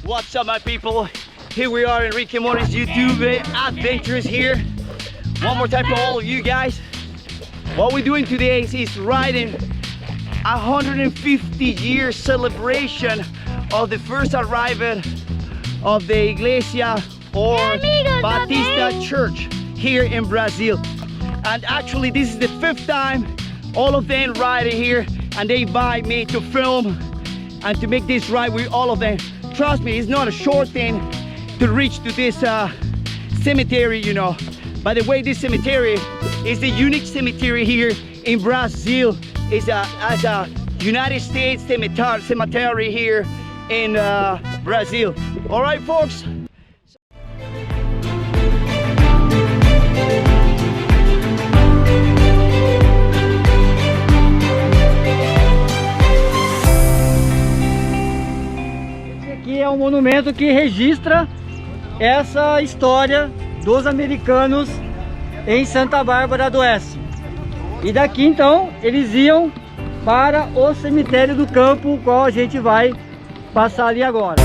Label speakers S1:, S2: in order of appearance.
S1: What's up, my people? Here we are in Rick and Morty's YouTube adventures here. One more time for all of you guys. What we're doing today is riding 150-year celebration of the first arrival of the Iglesia or Batista Church here in Brazil. And actually this is the 5th time all of them riding here, and they invite me to film and to make this ride with all of them. Trust me, it's not a short thing to reach to this cemetery, you know. By the way, this cemetery is the unique cemetery here in Brazil. It's a United States cemetery here in Brazil. All right, folks. Esse aqui é um monumento que registra essa história dos americanos em Santa Bárbara do Oeste. E daqui então eles iam para o cemitério do campo, o qual a gente vai passar ali agora.